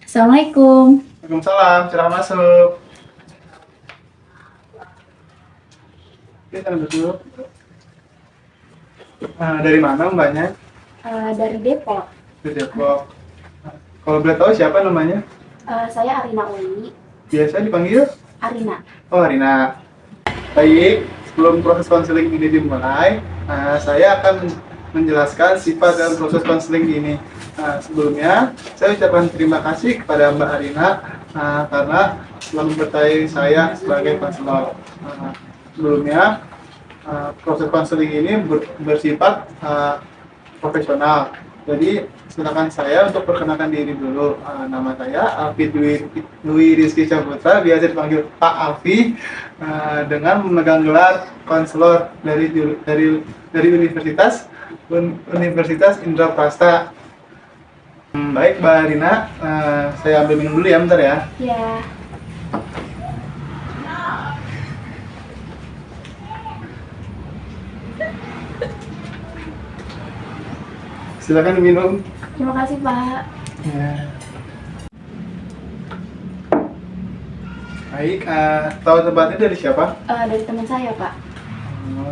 Assalamualaikum. Waalaikumsalam, silahkan masuk. Oke, kita duduk. Dari mana mbaknya? Dari Depok. Dari Depok. Kalau boleh tahu siapa namanya? Saya Arina Uli. Biasa dipanggil? Arina. Oh, Arina. Baik, sebelum proses konseling ini dimulai, saya akan menjelaskan sifat dan proses konseling ini. Sebelumnya, saya ucapkan terima kasih kepada Mbak Arina karena telah mempercayai saya sebagai konselor. Sebelumnya, Proses konseling ini bersifat profesional. Jadi silakan saya untuk perkenalkan diri dulu. Nama saya Alfi Dwi Rizky Caputra, biasa dipanggil Pak Alfi, dengan memegang gelar konselor dari Universitas Indraprasta. Baik Mbak Rina, saya ambil minum dulu ya, bentar ya. Ya. Silakan minum. Terima kasih Pak. Ya. Baik, tahu tempatnya dari siapa? Dari teman saya Pak.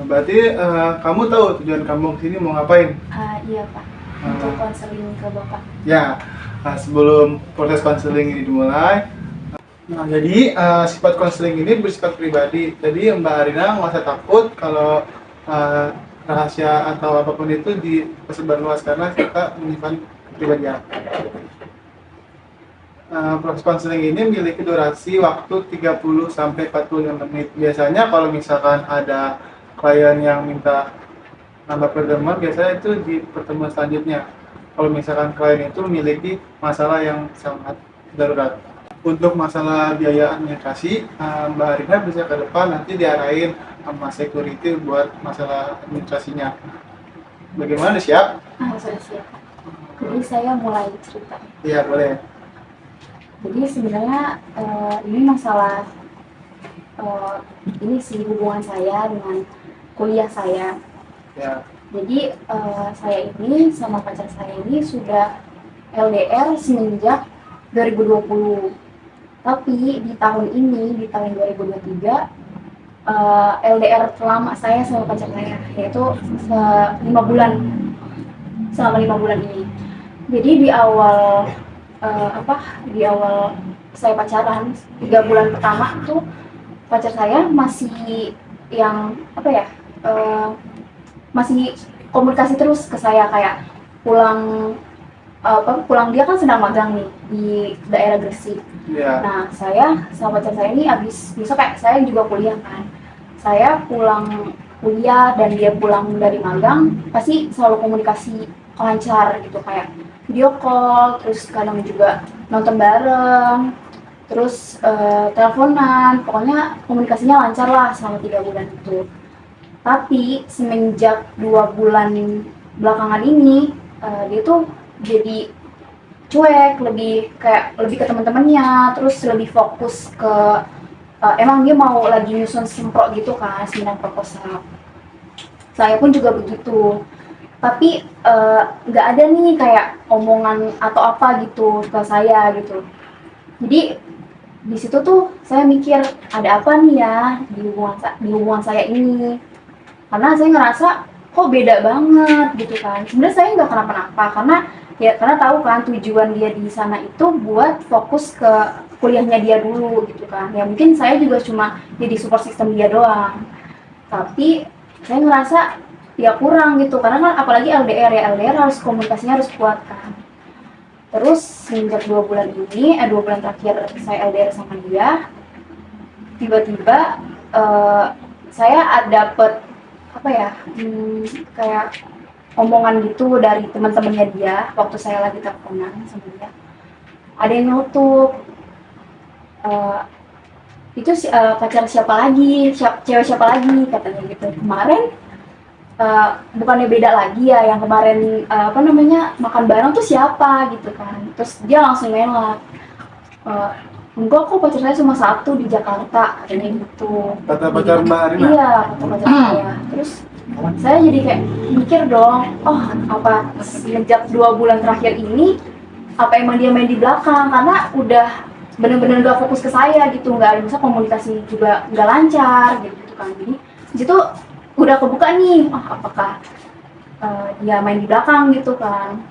Berarti kamu tahu tujuan kamu kesini mau ngapain? Iya Pak. Untuk konseling ke Bapak. Ya, sebelum proses konseling ini dimulai, jadi sifat konseling ini bersifat pribadi. Jadi Mbak Arina nggak usah takut kalau rahasia atau apapun itu disebarluas karena kita menyimpan kepribadian. Proses konseling ini memiliki durasi waktu 30 sampai 45 menit. Biasanya kalau misalkan ada klien yang minta nambah pertemuan, biasanya itu di pertemuan selanjutnya. Kalau misalkan klien itu memiliki masalah yang sangat darurat. Untuk masalah biaya administrasi, Mbak Arina bisa ke depan nanti diarahin sama security buat masalah administrasinya. Bagaimana, siap? Sudah siap. Jadi saya mulai cerita. Iya, boleh. Jadi sebenarnya ini masalah ini sih hubungan saya dengan kuliah saya. Ya. Jadi saya ini sama pacar saya ini sudah LDR semenjak 2020. Tapi di tahun ini, di tahun 2023, LDR terlama saya sama pacar saya, yaitu 5 bulan, selama 5 bulan ini. Jadi di awal di awal saya pacaran 3 bulan pertama itu pacar saya masih yang masih komunikasi terus ke saya, kayak pulang dia kan sedang magang nih di daerah Gresik. Ya. Nah, saya sama pacar saya ini besok kayak saya juga kuliah kan. Saya pulang kuliah dan dia pulang dari magang, pasti selalu komunikasi lancar gitu, kayak video call, terus kadang juga nonton bareng, terus teleponan, pokoknya komunikasinya lancar lah selama 3 bulan itu. Tapi semenjak 2 bulan belakangan ini, dia tuh jadi cuek, lebih ke teman-temannya, terus lebih fokus ke emang dia mau lagi nyusun sempro gitu kan, seminar proposal. Saya pun juga begitu. Tapi nggak ada nih kayak omongan atau apa gitu ke saya gitu. Jadi di situ tuh saya mikir ada apa nih ya di hubungan saya ini, karena saya ngerasa kok beda banget gitu kan. Sebenarnya saya nggak kenapa-napa karena tahu kan tujuan dia di sana itu buat fokus ke kuliahnya dia dulu gitu kan. Ya mungkin saya juga cuma jadi support system dia doang. Tapi saya ngerasa ya kurang gitu, karena kan apalagi LDR harus komunikasinya harus kuat kan. Terus sejak 2 bulan ini, 2 bulan terakhir saya LDR sama dia, tiba-tiba saya dapet kayak omongan gitu dari teman-temannya dia waktu saya lagi teleponan sama dia. Ada yang nutup, itu pacar siapa lagi, cewek siapa lagi katanya gitu. Kemarin bukannya beda lagi ya, yang kemarin makan bareng tuh siapa gitu kan. Terus dia langsung ngelak, enggak kok, pacar saya cuma satu di Jakarta katanya gitu. Kata pacar Mbak Arina? Iya, kata pacar saya. Terus saya jadi kayak mikir dong, apa sejak 2 bulan terakhir ini apa emang dia main di belakang, karena udah bener-bener gak fokus ke saya gitu, nggak bisa komunikasi juga nggak lancar gitu kan. Jadi disitu udah kebuka nih, apakah dia main di belakang gitu kan.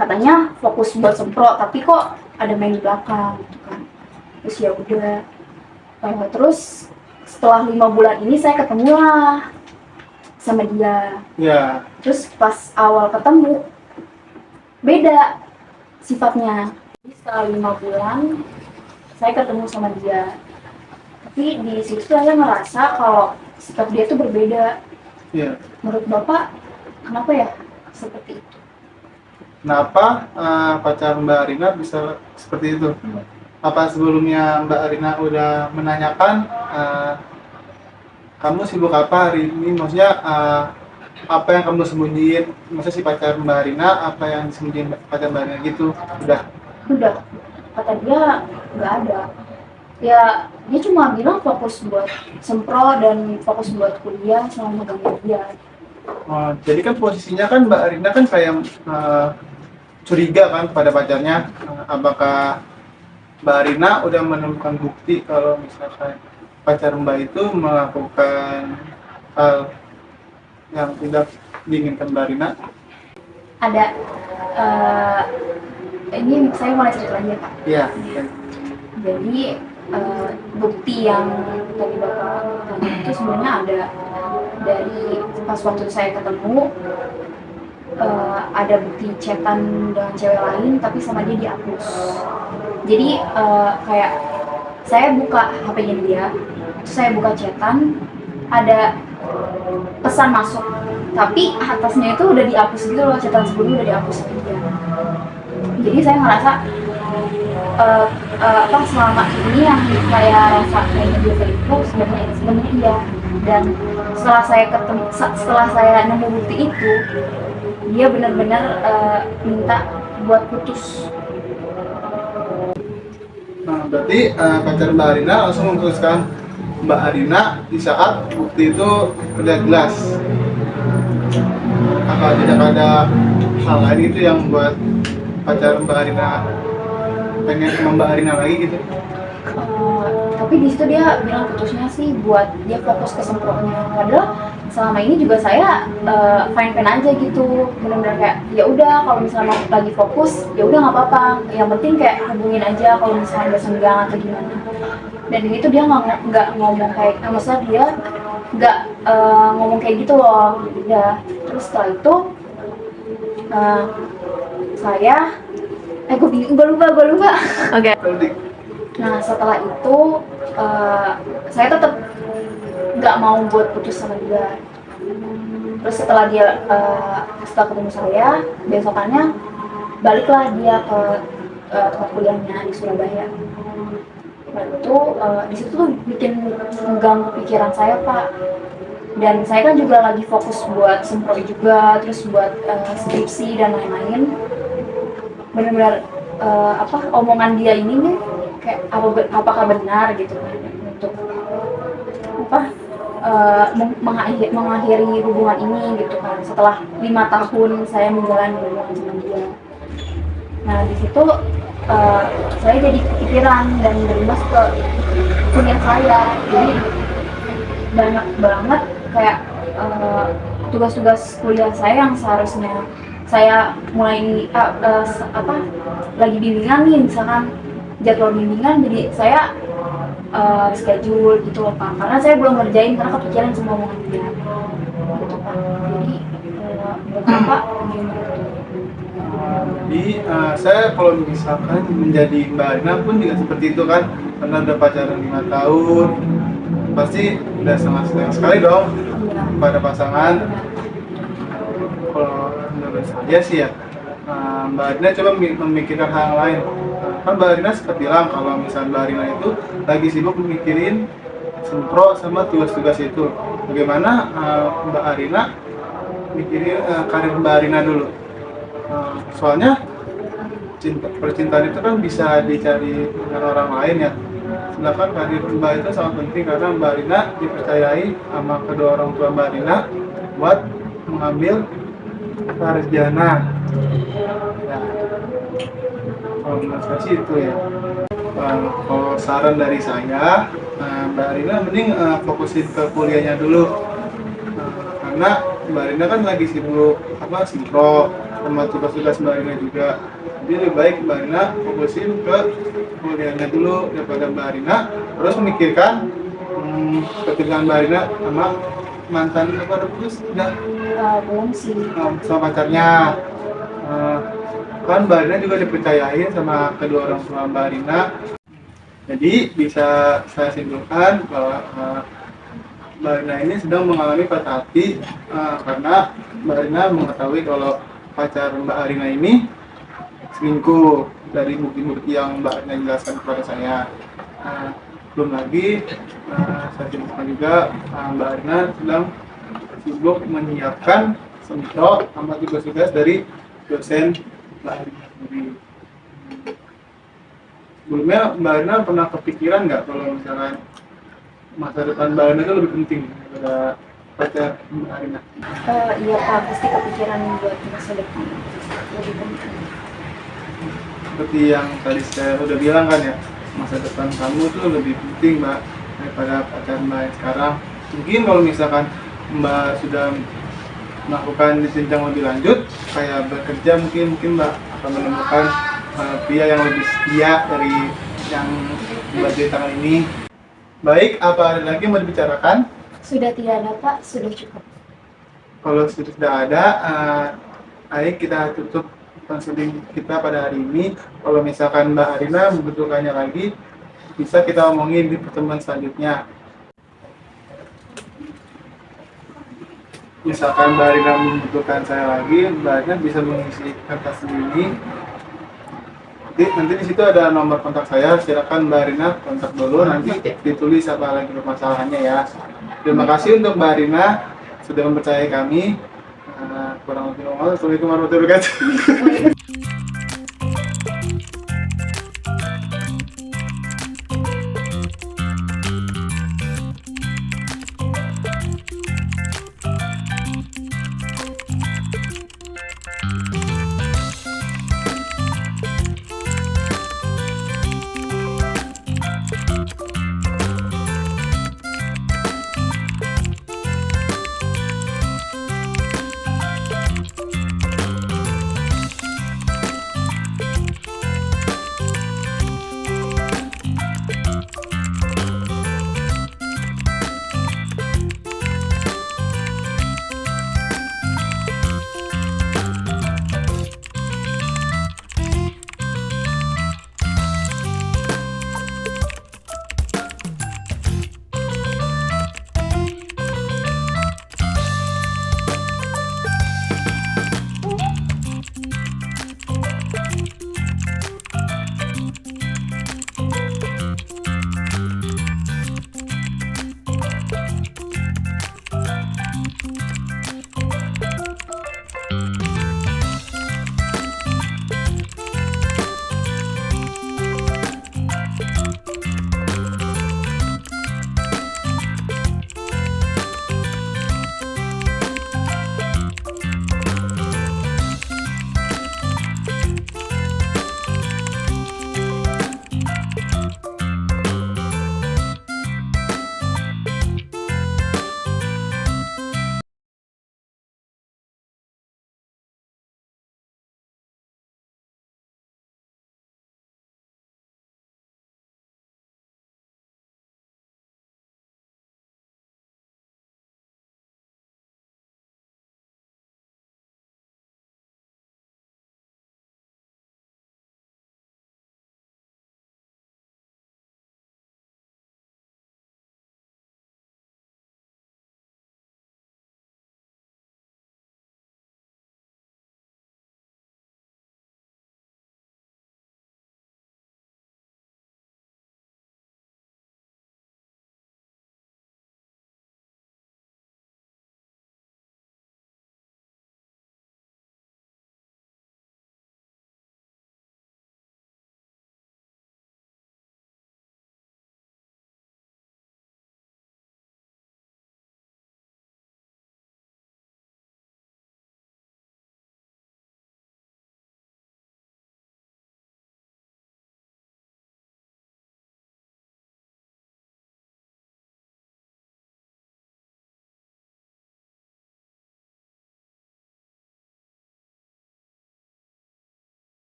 Katanya fokus buat semprot, tapi kok ada main di belakang gitu kan. Terus ya udah, terus setelah 5 bulan ini saya ketemu lah sama dia. Ya. Terus pas awal ketemu beda sifatnya. Jadi setelah 5 bulan saya ketemu sama dia, tapi di situ saya ngerasa kalau sikap dia tuh berbeda. Iya. Menurut Bapak, kenapa ya seperti itu? Kenapa pacar Mbak Arina bisa seperti itu? Apa sebelumnya Mbak Arina udah menanyakan kamu sibuk apa hari ini? Maksudnya apa yang kamu sembunyiin? Maksudnya si pacar Mbak Arina apa yang disembunyiin pacar Mbak Arina gitu? Udah, kata dia nggak ada. Ya, dia cuma bilang fokus buat sempro dan fokus buat kuliah sama megang dia. Jadi kan posisinya kan Mbak Arina kan kayak curiga kan pada pacarnya. Apakah Mbak Arina udah menemukan bukti kalau misalkan pacar Mbak itu melakukan hal yang tidak diinginkan Mbak Arina? Ada, ini saya mulai cerita lagi ya Kak. Iya. Jadi bukti yang tadi Bapak tanya itu sebenarnya ada dari pas waktu saya ketemu, ada bukti chatan dengan cewek lain tapi sama dia dihapus. Jadi kayak saya buka HP-nya dia, terus saya buka chatan, ada pesan masuk, tapi atasnya itu udah dihapus gitu loh, chatan sebelumnya udah dihapus sama dia. Jadi saya ngerasa apa selama ini yang saya rasa kayaknya dia itu sebenarnya iya. Dan setelah saya nemu bukti itu, dia benar-benar minta buat putus. Nah, berarti pacar Mbak Arina langsung memutuskan Mbak Arina di saat bukti itu udah jelas. Apa tidak ada hal lain itu yang buat pacar Mbak Arina pengen sama Mbak Arina lagi gitu? Tapi di situ dia bilang putusnya sih buat dia fokus ke sempronya. Padahal selama ini juga saya fine aja gitu, benar-benar kayak ya udah kalau misalnya mau lagi fokus ya udah nggak apa-apa, yang penting kayak hubungin aja kalau misalnya ada senggang atau gimana. Dan ini tuh dia nggak ngomong kayak, maksudnya dia nggak ngomong kayak gitu loh. Ya terus setelah itu saya gue lupa. Oke. Nah setelah itu saya tetap nggak mau buat putus sama dia. Terus setelah ketemu saya, besokannya baliklah dia ke tempat kuliahnya di Surabaya. Nah itu di situ tuh bikin mengganggu pikiran saya Pak. Dan saya kan juga lagi fokus buat sempro juga, terus buat skripsi dan lain-lain. Benar-benar omongan dia ini nih kayak apakah benar gitu untuk mengakhiri hubungan ini gitu kan, setelah 5 tahun saya menjalani hubungan sama dia. Nah di situ saya jadi kepikiran dan berimbas ke kuliah saya. Jadi banyak banget kayak tugas-tugas kuliah saya yang seharusnya saya mulai lagi bimbingan nih, misalkan jadwal bimbingan, jadi saya schedule gitu loh Pak, karena saya belum ngerjain karena kepikiran semua omongan dia gitu Pak. Jadi menurut Bapak gimana? Jadi saya kalau misalkan menjadi Mbak Arina pun juga seperti itu kan, karena udah pacaran 5 tahun pasti udah sangat sayang sekali dong pada pasangan. Kalau menurut saya sih ya, Mbak Arina coba memikirkan hal lain. Kan Mbak Arina sempat bilang kalau misalnya Mbak Arina itu lagi sibuk mikirin sempro sama tugas-tugas itu. Bagaimana Mbak Arina mikirin karir Mbak Arina dulu? Soalnya percintaan itu kan bisa dicari dengan orang lain ya. Sedangkan karir Mbak itu sangat penting karena Mbak Arina dipercayai sama kedua orang tua Mbak Arina buat mengambil sarjana. Ya. Kalau menurut saya sih itu ya. Kalau saran dari saya, Mbak Arina mending fokusin ke kuliahnya dulu. Karena Mbak Arina kan lagi sibuk sempro sama tugas-tugas Mbak Arina juga. Jadi lebih baik Mbak Arina fokusin ke kuliahnya dulu daripada Mbak Arina terus memikirkan ketika Mbak Arina sama mantan putus udah belum sih. Sama pacarnya. Kan Mbak Arina juga dipercayain sama kedua orang tua Mbak Arina. Jadi bisa saya simpulkan bahwa Mbak Rina ini sedang mengalami patah hati karena Mbak Rina mengetahui kalau pacar Mbak Arina ini selingkuh dari bukti-bukti yang Mbak Rina jelaskan kepada saya. Belum lagi saya jelaskan juga Mbak Rina sedang sibuk menyiapkan sempro sama tugas-tugas dari dosen Mbak Rina sendiri. Sebelumnya Mbak Rina pernah kepikiran nggak kalau misalkan masa depan Mbak Rina itu lebih penting daripada pacar Mbak Rina? Iya Pak, pasti kepikiran buat masa depan lebih penting. Seperti yang tadi saya udah bilang kan ya, masa depan kamu tuh lebih penting Mbak daripada pacar Mbak yang sekarang. Mungkin kalau misalkan Mbak sudah melakukan jenjang lebih lanjut kayak bekerja, mungkin Mbak akan menemukan pria yang lebih setia dari yang Mbak ceritakan ini. Baik, apa ada lagi yang mau dibicarakan? Sudah tidak ada Pak, sudah cukup. Kalau sudah tidak ada, baik kita tutup konseling kita pada hari ini. Kalau misalkan Mbak Arina membutuhkannya lagi, bisa kita omongin di pertemuan selanjutnya. Misalkan Mbak Arina membutuhkan saya lagi, Mbak Arina bisa mengisi kertas ini. Nanti di situ ada nomor kontak saya, silakan Mbak Arina kontak dulu, nanti ditulis apa lagi permasalahannya ya. Terima kasih untuk Mbak Arina sudah mempercayai kami. Kurang lebih, Assalamualaikum warahmatullahi wabarakatuh.